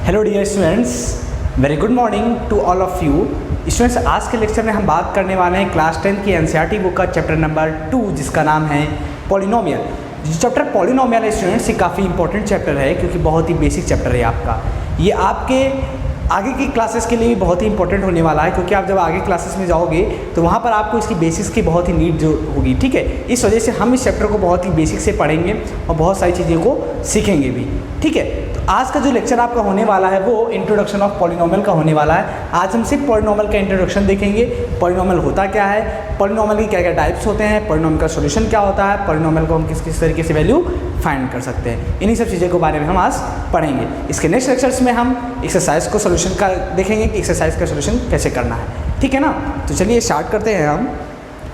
Hello dear students, very good morning to all of you students. आज के lecture में हम बात करने वाले हैं क्लास 10 की एनसीईआरटी बुक का चैप्टर नंबर 2 जिसका नाम है पॉलिनोमियल। जो चैप्टर पॉलिनोमियल है स्टूडेंट्स, ये काफ़ी इंपॉर्टेंट चैप्टर है क्योंकि बहुत ही बेसिक चैप्टर है आपका। ये आपके आगे की क्लासेस के लिए भी बहुत ही इंपॉर्टेंट होने वाला है क्योंकि आप जब आगे क्लासेस में जाओगे तो वहाँ पर आपको इसकी बेसिक्स की बहुत ही नीड जो होगी, ठीक है। इस वजह से हम इस चैप्टर को बहुत ही बेसिक से पढ़ेंगे और बहुत सारी चीज़ों को सीखेंगे भी, ठीक है। तो आज का जो लेक्चर आपका होने वाला है वो इंट्रोडक्शन ऑफ पॉलिनोमियल का होने वाला है। आज हम सिर्फ पॉलिनोमियल का इंट्रोडक्शन देखेंगे। पॉलिनोमियल होता क्या है, पॉलिनोमियल की क्या क्या टाइप्स होते हैं, पॉलिनोमियल का सॉल्यूशन क्या होता है, पॉलिनोमियल को हम किस किस तरीके से वैल्यू फाइंड कर सकते हैं, इन्हीं सब चीज़ों के बारे में हम आज पढ़ेंगे। इसके नेक्स्ट लेक्चर्स में हम एक्सरसाइज को सोल्यूशन का देखेंगे कि एक्सरसाइज का सोल्यूशन कैसे करना है, ठीक है ना। तो चलिए स्टार्ट करते हैं हम।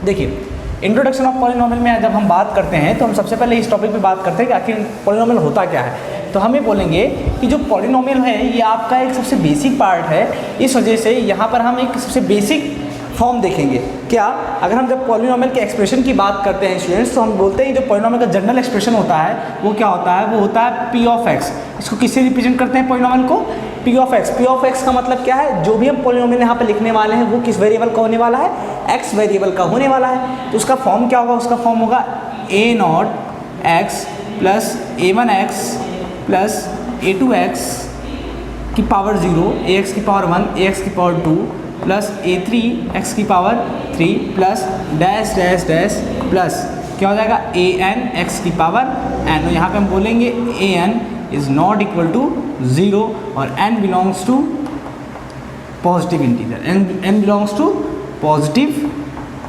देखिए, इंट्रोडक्शन ऑफ पॉलिनोमियल में जब हम बात करते हैं तो हम सबसे पहले इस टॉपिक पे बात करते हैं कि आखिर पॉलिनोमियल होता क्या है। तो हम ये बोलेंगे कि जो पॉलिनोमियल है ये आपका एक सबसे बेसिक पार्ट है। इस वजह से यहाँ पर हम एक सबसे बेसिक फॉर्म देखेंगे। क्या, अगर हम जब पॉलिनोमियल के एक्सप्रेशन की बात करते हैं स्टूडेंट्स, तो हम बोलते हैं जो पॉलिनोमियल का जनरल एक्सप्रेशन होता है वो क्या होता है, वो होता है पी ऑफ एक्स। इसको किससे रिप्रेजेंट करते हैं पॉलिनोमियल को, P of x. P of x का मतलब क्या है, जो भी हम पॉलिनोमियल यहाँ पर लिखने वाले हैं वो किस वेरिएबल का होने वाला है, एक्स वेरिएबल का होने वाला है। तो उसका फॉर्म क्या होगा, उसका फॉर्म होगा a naught x plus a one x plus a two x की पावर 0, ए एक्स की पावर 1, ए एक्स की power 2 plus a three x की power 3 plus dash dash dash plus क्या हो जाएगा ए एन एक्स की power n. तो यहाँ पे हम बोलेंगे a n is not equal to 0 और n belongs to positive integer, n belongs to positive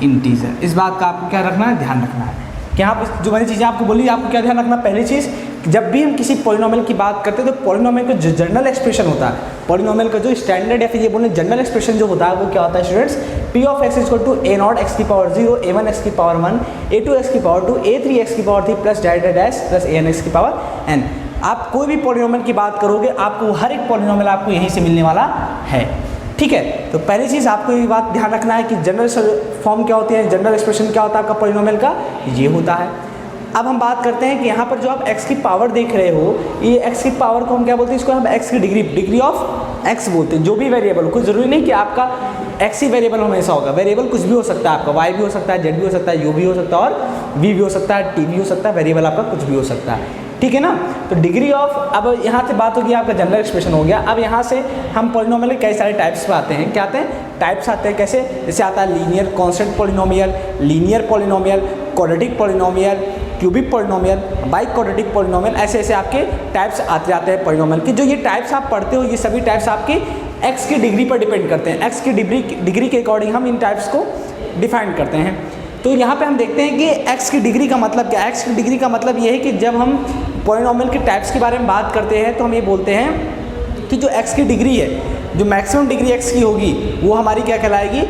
integer. इस बात का आपको क्या रखना है, ध्यान रखना है कि आप जो मैंने चीज़ें आपको बोली आपको क्या ध्यान रखना। पहली चीज़, जब भी हम किसी पॉलिनोमियल की बात करते हैं तो पॉलिनोमियल का जो जनरल एक्सप्रेशन होता है, पॉलिनोमियल का जो स्टैंडर्ड या फिर ये बोले जनरल एक्सप्रेशन जो होता है वो क्या होता है students, p of x equal to a naught x की पावर 0, ए वन एक्स की पावर 1, ए टू एक्स की पावर 2, ए थ्री एक्स की power 3 plus dash dash plus a n x की पावर एन। आप कोई भी polynomial की बात करोगे आपको हर एक पॉलिनोमियल आपको यहीं से मिलने वाला है, ठीक है। तो पहली चीज़ आपको ये बात ध्यान रखना है कि जनरल फॉर्म क्या होती है, जनरल एक्सप्रेशन क्या होता है आपका पॉलिनोमियल का, ये होता है। अब हम बात करते हैं कि यहाँ पर जो आप x की पावर देख रहे हो, ये x की पावर को हम क्या बोलते हैं, इसको हम x की डिग्री ऑफ x बोलते हैं। जो भी वेरिएबल, कोई ज़रूरी नहीं कि आपका x ही वेरिएबल हमेशा होगा, वेरिएबल कुछ भी हो सकता है, आपका y भी हो सकता है, z भी हो सकता है, u भी हो सकता है और v भी हो सकता है, t भी हो सकता है, वेरिएबल आपका कुछ भी हो सकता है, ठीक है ना। तो डिग्री ऑफ, अब यहाँ से बात होगी आपका जनरल एक्सप्रेशन हो गया। अब यहाँ से हम पॉलिनोमियल के कई सारे टाइप्स पे आते हैं। क्या आते हैं, टाइप्स आते हैं। कैसे, जैसे आता है linear constant polynomial, linear polynomial, quadratic polynomial, cubic polynomial, by quadratic polynomial, ऐसे ऐसे आपके टाइप्स आते जाते हैं पॉलिनोमियल के। जो ये टाइप्स आप पढ़ते हो ये सभी टाइप्स आपकी एक्स की डिग्री पर डिपेंड करते हैं। एक्स की डिग्री के अकॉर्डिंग हम इन टाइप्स को डिफाइन करते हैं। तो यहाँ पे हम देखते हैं कि एक्स की डिग्री का मतलब क्या है। एक्स की डिग्री का मतलब ये है कि जब हम पॉलिनोमियल के टाइप्स के बारे में बात करते हैं तो हम ये बोलते हैं कि जो एक्स की डिग्री है, जो मैक्सिमम डिग्री एक्स की होगी वो हमारी क्या कहलाएगी,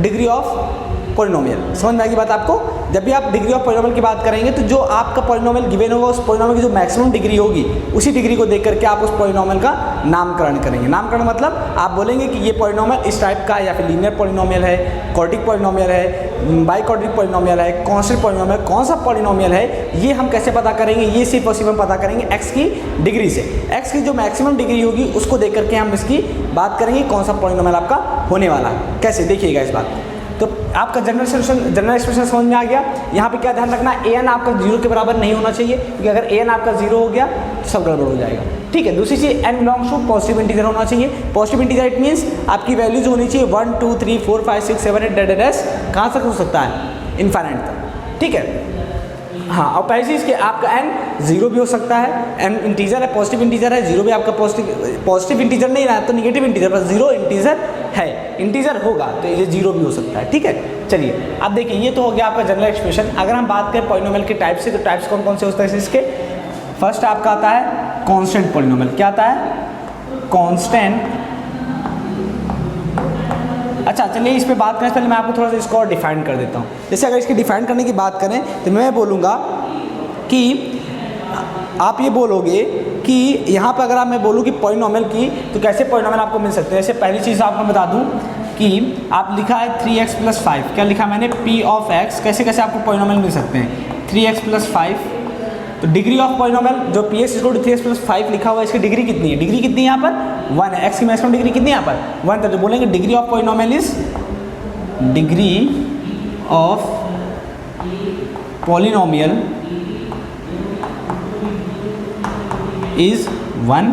डिग्री ऑफ पॉलिनोमियल। समझ में आएगी बात आपको। जब भी आप डिग्री ऑफ पॉलिनोमियल की बात करेंगे तो जो आपका पॉलिनोमियल गिवन होगा उस पॉलिनोमियल की जो मैक्सिमम डिग्री होगी उसी डिग्री को देख करके आप उस पॉलिनोमियल का नामकरण करेंगे। नामकरण मतलब आप बोलेंगे कि ये पॉलिनोमियल इस टाइप का, या फिर लीनियर पॉलिनोमियल है, क्वाड्रेटिक पॉलिनोमियल है, बाई क्वाड्रेटिक पॉलिनोमियल है, कांस्टेंट पॉलिनोमियल, कौन सा पॉलिनोमियल है, ये हम कैसे पता करेंगे, ये सिर्फ और सिर्फ हम पता करेंगे एक्स की डिग्री से। एक्स की जो मैक्सिमम डिग्री होगी उसको देख करके हम इसकी बात करेंगे कौन सा पॉलिनोमियल आपका होने वाला है। कैसे, देखिएगा इस बात। तो आपका जनरल एक्सप्रेशन समझ में आ गया। यहाँ पे क्या ध्यान रखना, ए एन आपका 0 के बराबर नहीं होना चाहिए क्योंकि अगर ए एन आपका 0 हो गया तो सब गड़बड़ हो जाएगा, ठीक है। दूसरी चीज़, n belongs to positive integer होना चाहिए। पॉजिटिव इंटीजर इट मीन्स आपकी वैल्यूज होनी चाहिए 1 2 3 4 5 6 7 8 डैश कहाँ तक हो सकता है, इनफाइनाइट तक, ठीक है। हाँ, और पहली चीज़ कि आपका n 0 भी हो सकता है, n इंटीजर है, पॉजिटिव इंटीजर है, 0 भी आपका पॉजिटिव इंटीजर नहीं रहा तो निगेटिव इंटीजर, बस 0 इंटीजर है, इंटीजर होगा तो ये 0 भी हो सकता है, ठीक है। चलिए अब देखिए, ये तो हो गया आपका जनरल एक्सप्रेशन। अगर हम बात करें पॉलिनोमियल के टाइप से, तो टाइप्स कौन कौन से होते हैं इसके। फर्स्ट आपका आता है कांस्टेंट पॉलिनोमियल। क्या आता है, कांस्टेंट। अच्छा चलिए इस पे बात करें, पहले मैं आपको थोड़ा सा इसको और डिफाइन कर देता हूँ। जैसे अगर इसकी डिफाइन करने की बात करें तो मैं बोलूँगा कि आप ये बोलोगे कि यहाँ पर अगर मैं बोलूँ कि पॉलिनोमियल की, तो कैसे पॉलिनोमियल आपको मिल सकते हैं। जैसे पहली चीज़ आपको बता दूँ कि आप लिखा है 3x + 5, क्या लिखा मैंने, p ऑफ x। कैसे कैसे आपको पॉलिनोमियल मिल सकते हैं, 3x + 5 तो डिग्री ऑफ पॉलिनोमियल जो p x equal to 3x + 5 लिखा हुआ है, इसकी डिग्री कितनी है? डिग्री कितनी है यहाँ पर? 1 है। एक्स की मैक्सिमम डिग्री कितनी है यहाँ पर? 1। तो बोलेंगे degree of polynomial is degree of polynomial is 1।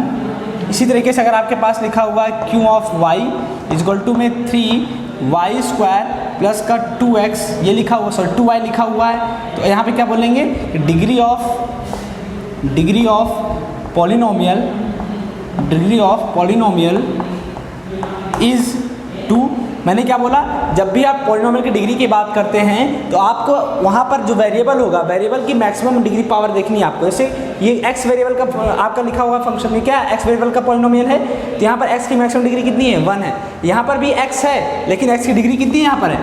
इसी तरीके से अगर आपके पास लिखा हुआ है Q of y equal to में 3y² प्लस का 2x, ये लिखा हुआ, सॉरी 2y लिखा हुआ है, तो यहाँ पे क्या बोलेंगे? Degree of polynomial is 2। मैंने क्या बोला? जब भी आप पॉलिनोमियल की डिग्री की बात करते हैं तो आपको वहाँ पर जो वेरिएबल होगा, वेरिएबल की मैक्सिमम डिग्री पावर देखनी है आपको। जैसे ये x वेरिएबल का आपका लिखा हुआ फंक्शन में क्या है? x वेरिएबल का पॉलिनोमियल है, तो यहाँ पर x की मैक्सिमम डिग्री कितनी है? 1 है। यहाँ पर भी x है, लेकिन x की डिग्री कितनी है? यहाँ पर है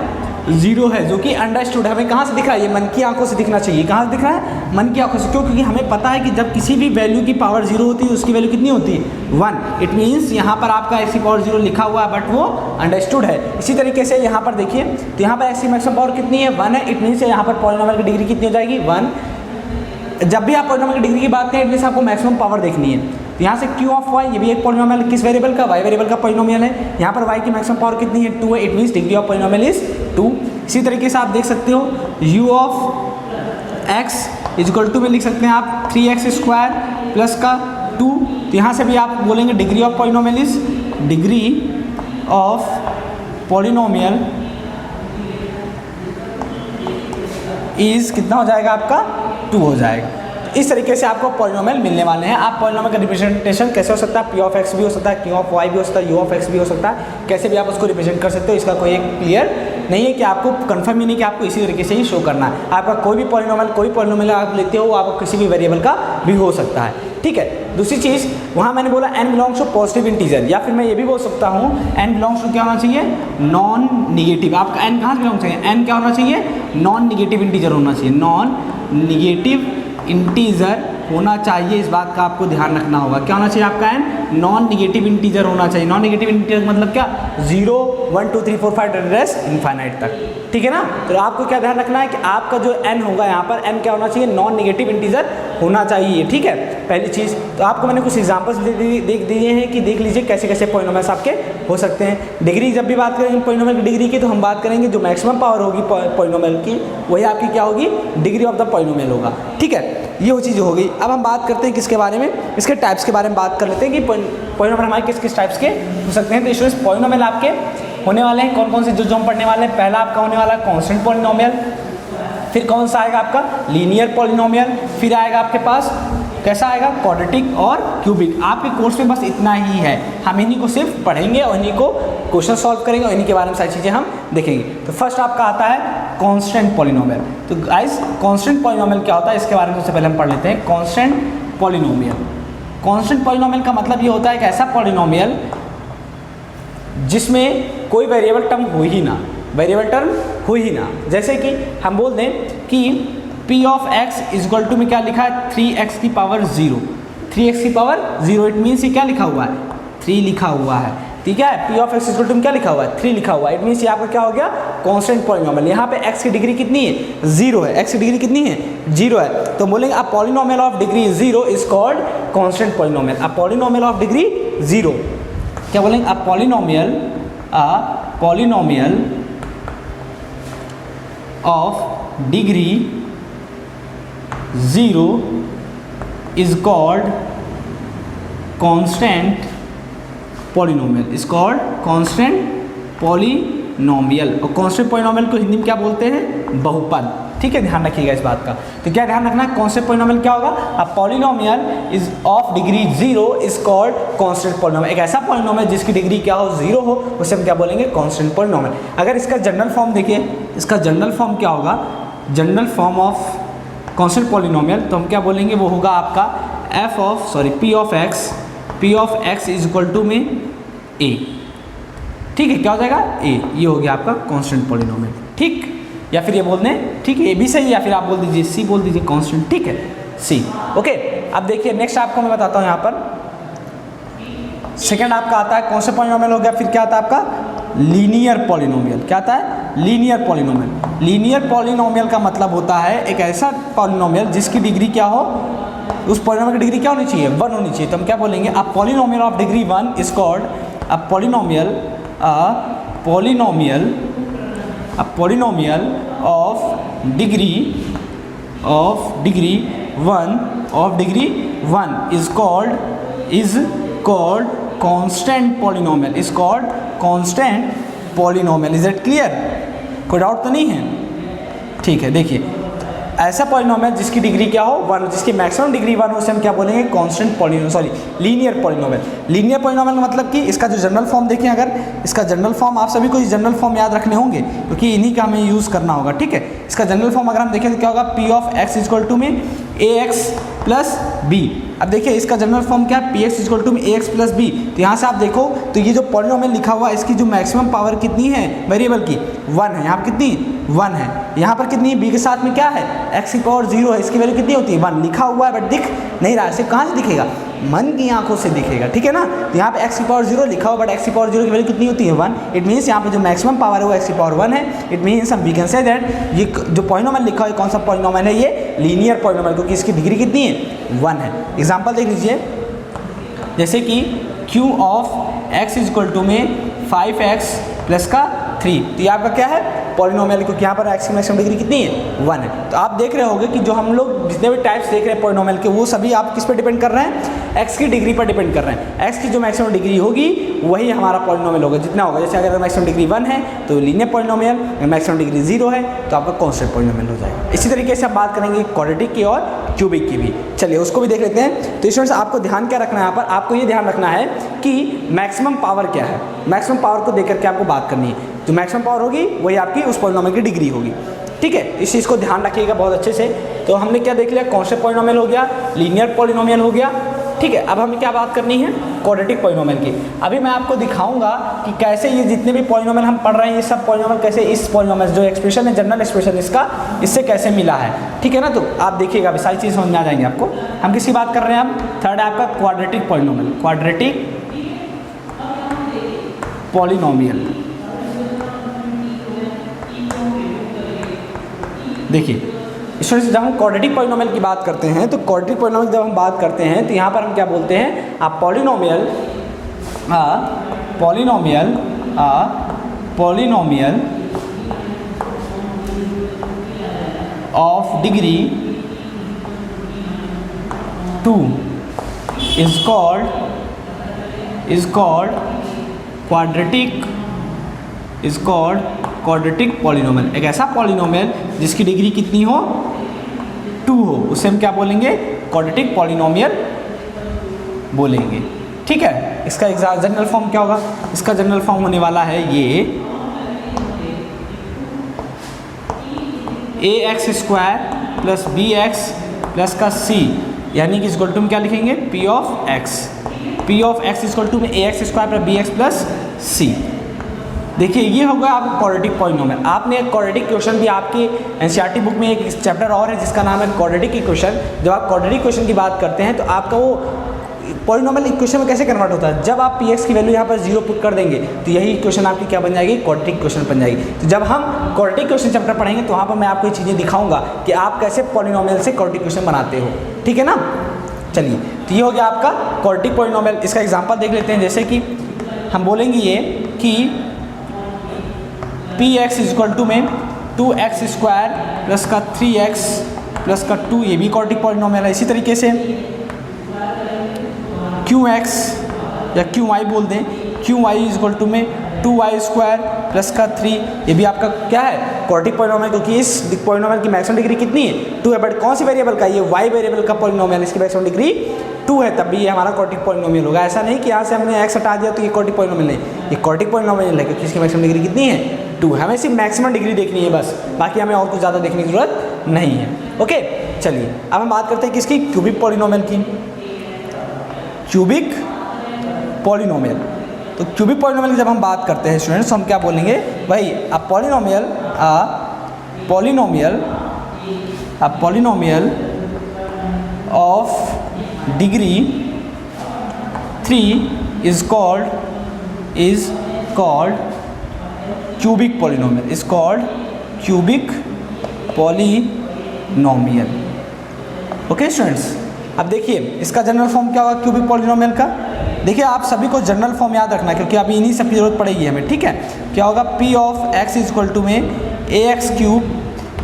0 है, जो कि अंडरस्टूड है। हमें कहाँ से दिख रहा है? ये मन की आंखों से दिखना चाहिए। कहाँ से दिख रहा है? मन की आंखों से। क्यों? क्योंकि हमें पता है कि जब किसी भी वैल्यू की पावर 0 होती है, उसकी वैल्यू कितनी होती है? 1। इट मीन्स यहाँ पर आपका x की पावर 0 लिखा हुआ है, बट वो अंडरस्टूड है। इसी तरीके से यहाँ पर देखिए, तो यहाँ पर x की मैक्सिमम पावर कितनी है? 1 है। इट मीन्स यहाँ पर पॉलिनोमियल की डिग्री कितनी हो जाएगी? 1। जब भी आप पॉलिनोमियल की डिग्री की बात करें, इट मीन्स आपको मैक्सिमम पावर देखनी है। तो यहाँ से क्यू ऑफ y, ये भी एक पॉलिनोमियल किस वेरिएबल का? y वेरिएबल का पॉलिनोमियल है। यहाँ पर y की मैक्सिमम पावर कितनी है? 2 है। It means degree of polynomial is 2। इसी तरीके से आप देख सकते हो u of x equal to में लिख सकते हैं आप 3x² प्लस का 2। तो यहाँ से भी आप बोलेंगे degree of polynomial is degree of polynomial is कितना हो जाएगा आपका? 2 हो जाएगा। इस तरीके से आपको पॉलिनोमियल मिलने वाले हैं। आप पॉलिनोमियल का रिप्रेजेंटेशन कैसे हो सकता है? पी ऑफ एक्स भी हो सकता है, क्यू ऑफ वाई भी हो सकता है, यू ऑफ एक्स भी हो सकता है। कैसे भी आप उसको रिप्रेजेंट कर सकते हो, इसका कोई एक क्लियर नहीं है कि आपको कंफर्म ही नहीं कि आपको इसी तरीके से ही शो करना है। आपका कोई भी पॉलिनोमियल आप लेते हो, आपको किसी भी वेरिएबल का भी हो सकता है। ठीक है। दूसरी चीज़, वहाँ मैंने बोला n belongs to positive integer, या फिर मैं ये भी बोल सकता हूँ n बिलोंग्स टू क्या होना चाहिए? Non negative. आपका n कहाँ से बिलोंग चाहिए? n क्या होना चाहिए? नॉन निगेटिव इंटीजर होना चाहिए। नॉन निगेटिव इंटीजर होना चाहिए, इस बात का आपको ध्यान रखना होगा। क्या होना चाहिए आपका? n नॉन निगेटिव इंटीजर होना चाहिए। नॉन निगेटिव इंटीजर मतलब क्या? 0 1 2 3 4 5 एड्रेस इनफाइनाइट तक। ठीक है ना? तो आपको क्या ध्यान रखना है कि आपका जो n होगा, यहाँ पर n क्या होना चाहिए? नॉन निगेटिव इंटीजर होना चाहिए। ठीक है, पहली चीज़। तो आपको मैंने कुछ एग्जांपल्स देख दिए हैं कि देख लीजिए कैसे कैसे पॉलिनोमियल्स आपके हो सकते हैं। डिग्री जब भी बात करेंगे पॉलिनोमियल की डिग्री की, तो हम बात करेंगे जो मैक्सिमम पावर होगी पॉलिनोमियल की, वही आपकी क्या होगी? डिग्री ऑफ द पॉलिनोमियल होगा। ठीक है, ये वो चीज़ हो गई। अब हम बात करते हैं किसके बारे में? इसके टाइप्स के बारे में बात कर लेते हैं कि पॉलिनोमियल हमारे किस किस टाइप्स के हो सकते हैं। तो स्टूडेंट्स, पॉलिनोमियल आपके होने वाले हैं कौन कौन से, जो हम पढ़ने वाले हैं। पहला आपका होने वाला है कांस्टेंट पॉलिनोमियल, फिर कौन सा आएगा आपका? लीनियर पॉलिनोमियल, फिर आएगा आपके पास कैसा आएगा? क्वाड्रेटिक और क्यूबिक। आपके कोर्स में बस इतना ही है, हम इन्हीं को सिर्फ पढ़ेंगे और इन्हीं को क्वेश्चन सॉल्व करेंगे और इन्हीं के बारे में सारी चीज़ें हम देखेंगे। तो फर्स्ट आपका आता है कांस्टेंट पॉलिनोमियल। तो गाइस, कांस्टेंट पॉलिनोमियल क्या होता है, इसके बारे में सबसे पहले हम पढ़ लेते हैं। कांस्टेंट पॉलिनोमियल, कांस्टेंट पॉलिनोमियल का मतलब ये होता है कि ऐसा पॉलिनोमियल जिसमें कोई वेरिएबल टर्म हो ही ना, वेरिएबल टर्म हो ही ना। जैसे कि हम बोल दें कि p of x equal to में क्या लिखा है? 3x की पावर 0, 3x की पावर 0। इट मीन्स ये क्या लिखा हुआ है? 3 लिखा हुआ है। ठीक है, p of x equal to में क्या लिखा हुआ है? 3 लिखा हुआ है। इट मीन्स ये आपका क्या हो गया? Constant polynomial. यहाँ पे x की डिग्री कितनी है? 0 है। x की डिग्री कितनी है? 0 है। तो बोलेंगे a polynomial of degree 0 is called constant polynomial. A polynomial of degree 0 क्या बोलेंगे? A polynomial of degree 0 is called constant polynomial, is called constant polynomial। और constant polynomial को हिंदी में क्या बोलते हैं? बहुपद। ठीक है, ध्यान रखिएगा इस बात का। तो क्या ध्यान रखना है? constant polynomial क्या होगा? a polynomial is of degree 0 is called constant polynomial। एक ऐसा polynomial जिसकी डिग्री क्या हो? 0 हो, उसे हम क्या बोलेंगे? constant polynomial। अगर इसका जनरल फॉर्म देखिए, इसका जनरल फॉर्म क्या होगा? General form of constant polynomial, तो हम क्या बोलेंगे? वो होगा आपका p of x is equal to में a। ठीक है, क्या हो जाएगा? a। ये हो गया आपका कांस्टेंट पॉलिनोमियल। ठीक, या फिर ये बोल दें, ठीक है, ये भी सही है, या फिर आप बोल दीजिए c, बोल दीजिए कांस्टेंट। ठीक है, c। ओके, अब देखिए नेक्स्ट आपको मैं बताता हूँ। यहाँ पर सेकेंड आपका आता है कांस्टेंट पॉलिनोमियल हो गया, फिर क्या आता है आपका? Linear polynomial. क्या आता है? Linear polynomial. लीनियर पॉलिनोमियल का मतलब होता है एक ऐसा पॉलिनोमियल जिसकी डिग्री क्या हो, उस पॉलिनोमियल की डिग्री क्या होनी चाहिए, 1 होनी चाहिए। तो हम क्या बोलेंगे, a polynomial of degree 1 is called a polynomial of degree 1 is called constant polynomial, is called constant polynomial. Is it clear? कोई डाउट तो नहीं है? ठीक है, देखिए ऐसा पॉलिनोमियल जिसकी डिग्री क्या हो 1, जिसकी मैक्सिमम डिग्री 1 हो, उसे हम क्या बोलेंगे, constant polynomial, sorry linear polynomial. Linear polynomial का मतलब कि इसका जो जनरल फॉर्म देखें, अगर इसका जनरल फॉर्म, आप सभी को इस जनरल फॉर्म याद रखने होंगे क्योंकि इन्हीं का हमें यूज़ करना होगा। ठीक है, इसका जनरल फॉर्म अगर हम देखें तो क्या होगा, p of x is equal to में ए एक्स प्लस बी। अब देखिए इसका जनरल फॉर्म क्या है, पी एक्स इजक्वल टू में ए एक्स प्लस बी। तो यहाँ से आप देखो तो ये जो पॉलिनोमियल लिखा हुआ है इसकी जो मैक्सिमम पावर कितनी है वेरिएबल की, 1 है। यहाँ पर कितनी, 1 है। यहाँ पर कितनी, बी के साथ में क्या है, एक्स की पावर 0 है, इसकी वैल्यू कितनी होती है, 1 लिखा हुआ है बट दिख नहीं रहा है, सिर्फ कहाँ से दिखेगा, मन की आंखों से दिखेगा। ठीक है ना, तो यहाँ पे एक्स की पावर 0 लिखा हुआ बट एक्स की पावर 0 की वैल्यू कितनी होती है, 1। इट मीन्स यहाँ पे जो मैक्सिमम पावर है वो एक्स की पावर 1 है। इट मीन्स हम वी कैन से दैट ये जो पॉलिनोमियल लिखा हुआ है कौन सा पॉलिनोमियल है, ये लीनियर पॉलिनोमियल, क्योंकि इसकी डिग्री कितनी है, 1 है। एग्जाम्पल देख लीजिए, जैसे कि q of x is equal to में 5x प्लस का 3। तो ये आपका क्या है, पॉलिनोमियल, क्योंकि यहाँ पर एक्स की मैक्सिमम डिग्री कितनी है, 1 है। तो आप देख रहे होंगे कि जो हम लोग जितने भी टाइप्स देख रहे हैं पॉलिनोमियल के, वो सभी आप किस पर डिपेंड कर रहे हैं, एक्स की डिग्री पर डिपेंड कर रहे हैं। एक्स की जो मैक्सिमम डिग्री होगी वही हमारा पॉलिनोमियल होगा, जितना होगा। जैसे अगर मैक्सिमम डिग्री 1 है तो लीनियर पॉलिनोमियल, अगर मैक्सिमम डिग्री 0 है तो आपका कांस्टेंट पॉलिनोमियल हो जाएगा। इसी तरीके से आप बात करेंगे क्वाड्रेटिक की और क्यूबिक की भी। चलिए उसको भी देख लेते हैं। तो स्टूडेंट्स आपको ध्यान क्या रखना है, यहाँ पर आपको ये ध्यान रखना है कि मैक्सिमम पावर क्या है, मैक्सिमम पावर को देख करके आपको बात करनी है। जो मैक्सिमम पावर होगी वही आपकी उस पॉलिनोमियल की डिग्री होगी। ठीक है, इस चीज़ को ध्यान रखिएगा बहुत अच्छे से। तो हमने क्या देख लिया, कांस्टेंट पॉलिनोमियल हो गया, लीनियर पॉलिनोमियल हो गया। ठीक है, अब हमें क्या बात करनी है, क्वाड्रेटिक पॉलिनोमियल की। अभी मैं आपको दिखाऊंगा कि कैसे ये जितने भी पॉलिनोमियल हम पढ़ रहे हैं, ये सब पॉलिनोमियल कैसे इस पॉलिनोमियल जो एक्सप्रेशन है, जनरल एक्सप्रेशन इसका, इससे कैसे मिला है। ठीक है ना, तो आप देखिएगा अभी सारी चीज़ समझ में आ जाएंगे आपको। हम किसकी बात कर रहे हैं, हम थर्ड है आपका क्वाड्रेटिक पॉलिनोमियल, क्वाड्रेटिक पॉलिनोमियल। देखिए स्टूडेंट्स, जब हम क्वाड्रेटिक पॉलिनोमियल की बात करते हैं तो क्वाड्रेटिक पॉलिनोमियल जब हम बात करते हैं तो यहाँ पर हम क्या बोलते हैं, polynomial of degree 2 is called quadratic polynomial. एक ऐसा पॉलिनोमियल जिसकी डिग्री कितनी हो, 2 हो, उसे हम क्या बोलेंगे, क्वाड्रेटिक पॉलिनोमियल बोलेंगे। ठीक है, इसका जनरल फॉर्म क्या होगा, इसका जनरल फॉर्म होने वाला है ये ax² प्लस bx प्लस का c, यानी कि इक्वल टू में क्या लिखेंगे, p of x equal to में ax² plus bx plus c। देखिए ये होगा आपका क्वाड्रेटिक पॉलिनोमियल। आपने एक क्वाड्रेटिक इक्वेशन भी आपकी एनसीईआरटी बुक में एक चैप्टर और है जिसका नाम है क्वाड्रेटिक इक्वेशन। जब आप क्वाड्रेटिक इक्वेशन की बात करते हैं तो आपका वो पॉलिनोमियल इक्वेशन में कैसे कन्वर्ट होता है, जब आप px की वैल्यू यहाँ पर 0 पुट कर देंगे तो यही इक्वेशन आपकी क्या बन जाएगी, क्वाड्रेटिक इक्वेशन बन जाएगी। तो जब हम क्वाड्रेटिक इक्वेशन चैप्टर पढ़ेंगे तो वहाँ पर मैं आपको ये चीज़ें दिखाऊंगा कि आप कैसे पॉलिनोमियल से क्वाड्रेटिक इक्वेशन बनाते हो। ठीक है ना, चलिए तो ये हो गया आपका क्वाड्रेटिक पॉलिनोमियल। इसका एग्जाम्पल देख लेते हैं। जैसे कि हम बोलेंगे ये कि px इक्वल टू में 2x² प्लस का 3x प्लस का 2, ये भी क्वाड्रेटिक पॉलिनोमियल है। इसी तरीके से qx या qy बोल दें, qy इक्वल टू में 2y² प्लस का 3, ये भी आपका क्या है, क्वाड्रेटिक पॉलिनोमियल, क्योंकि इस पॉलिनोमियल की मैक्सिमम डिग्री कितनी है, 2 है। बट कौन सी वेरिएबल का, ये y वेरिएबल का पॉलिनोमियल, इसकी मैक्सिमम डिग्री 2 है, तब भी ये हमारा क्वाड्रेटिक पॉलिनोमियल होगा। ऐसा नहीं कि यहाँ से हमने x हटा दिया तो ये क्वाड्रेटिक पॉलिनोमियल नहीं, ये क्वाड्रेटिक पॉलिनोमियल है क्योंकि इसकी मैक्सिमम डिग्री कितनी है, 2 है। हमें सिर्फ मैक्सिमम डिग्री देखनी है बस, बाकी हमें और कुछ ज़्यादा देखने की जरूरत नहीं है। ओके, चलिए अब हम बात करते हैं किसकी, क्यूबिक पॉलिनोमियल की। क्यूबिक पॉलिनोमियल, तो क्यूबिक पॉलिनोमियल की जब हम बात करते हैं स्टूडेंट्स तो हम क्या बोलेंगे भाई, a polynomial of degree 3 is called cubic polynomial, is called cubic polynomial. Okay students, अब देखिए इसका जनरल फॉर्म क्या होगा क्यूबिक पॉलिनोमियल का। देखिए आप सभी को जनरल फॉर्म याद रखना है क्योंकि अभी इन्हीं सब की जरूरत पड़ेगी हमें, ठीक है। क्या होगा, p of x is equal to में ए एक्स क्यूब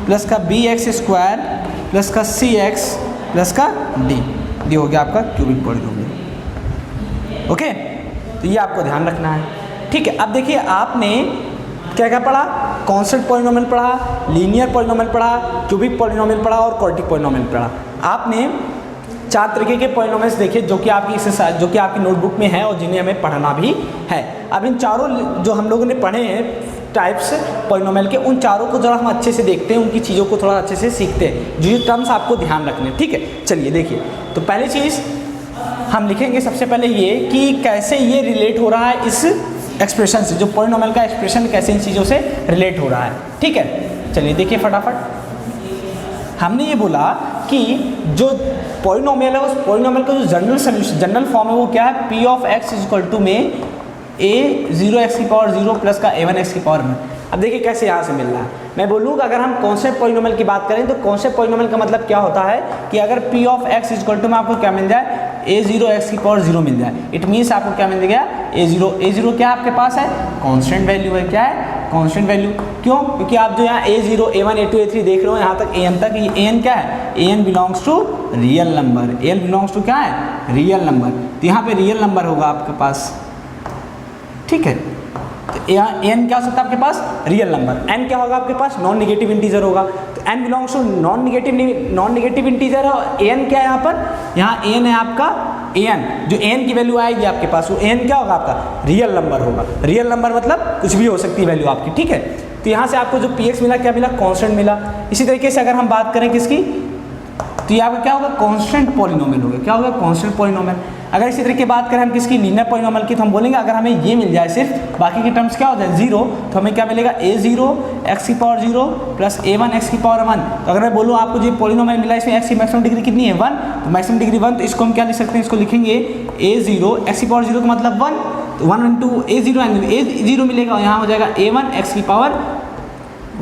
प्लस का बी एक्स स्क्वायर प्लस का सी एक्स प्लस का डी, ये हो गया आपका क्यूबिक पॉलिनोमियल। ओके, तो ये आपको ध्यान रखना है, ठीक है। अब देखिए आपने क्या क्या पढ़ा, कांस्टेंट पॉलिनोमियल पढ़ा, लीनियर पॉलिनोमियल पढ़ा, क्यूबिक पॉलिनोमियल पढ़ा और क्वाड्रेटिक पॉलिनोमियल पढ़ा। आपने 4 तरीके के पॉलिनोमियल्स देखे जो कि आपकी एक्सरसाइज जो कि आपकी नोटबुक में है और जिन्हें हमें पढ़ना भी है। अब इन चारों जो हम लोगों ने पढ़े हैं टाइप्स पॉलिनोमियल के, उन चारों को जरा हम अच्छे से देखते हैं, उनकी चीज़ों को थोड़ा अच्छे से सीखते हैं, जो ये टर्म्स आपको ध्यान रखने, ठीक है। चलिए देखिए, तो पहली चीज़ हम लिखेंगे सबसे पहले ये कि कैसे ये रिलेट हो रहा है इस एक्सप्रेशन से, जो पॉलिनोमियल का एक्सप्रेशन कैसे इन चीज़ों से रिलेट हो रहा है, ठीक है। चलिए देखिए फटाफट, हमने ये बोला कि जो पॉलिनोमियल है उस पॉलिनोमियल का जो जनरल फॉर्म है वो क्या है, p of x is equal to में ए 0x की पावर 0 प्लस का a1x की पावर में। अब देखिए कैसे यहाँ से मिल रहा है, मैं बोलूँगा अगर हम कॉन्सेप्ट पॉलिनोमियल की बात करें तो कॉन्सेप्ट पॉलिनोमियल का मतलब क्या होता है कि अगर p of x is equal to में आपको क्या मिल जाए, a0x की पावर 0 मिल जाए। इट मीन्स आपको क्या मिल गया, a0 क्या आपके पास है, कॉन्स्टेंट वैल्यू है। क्या है, कॉन्स्टेंट वैल्यू। क्यों, क्योंकि आप जो यहाँ a0 a1 a2 a3 देख रहे हो यहाँ तक an तक, ये an क्या है, an belongs to real number, an belongs to क्या है, रियल नंबर। तो यहाँ पे रियल नंबर होगा आपके पास, ठीक है। तो यहाँ n क्या हो सकता है आपके पास, रियल नंबर। n क्या होगा आपके पास, नॉन निगेटिव इंटीजर होगा। तो n belongs to non negative integer है। और an क्या है यहाँ पर, यहाँ n है आपका an, जो n की वैल्यू आएगी आपके पास वो n क्या होगा आपका, रियल नंबर होगा। रियल नंबर मतलब कुछ भी हो सकती है वैल्यू आपकी, ठीक है। तो यहाँ से आपको जो px मिला क्या मिला, कांस्टेंट मिला। इसी तरीके से अगर हम बात करें किसकी, तो ये आपका क्या होगा, कांस्टेंट पॉलिनोमियल होगा। क्या होगा, कांस्टेंट पॉलिनोमियल। अगर इसी तरह की बात करें हम किसकी, लीनियर पॉलिनोमियल की, तो हम बोलेंगे अगर हमें ये मिल जाए सिर्फ, बाकी के टर्म्स क्या हो जाए 0, तो हमें क्या मिलेगा, a0 x की पावर 0 प्लस a1 x की पावर 1। तो अगर मैं बोलूँ आपको जो पॉलिनोमियल मिला इसमें x की मैक्सिमम डिग्री कितनी है, 1, तो मैक्सिमम डिग्री 1, तो इसको हम क्या लिख सकते हैं, इसको लिखेंगे a0 x की पावर 0 का मतलब 1, तो 1 इंटू a0 a0 मिलेगा और यहाँ हो जाएगा a1 x की पावर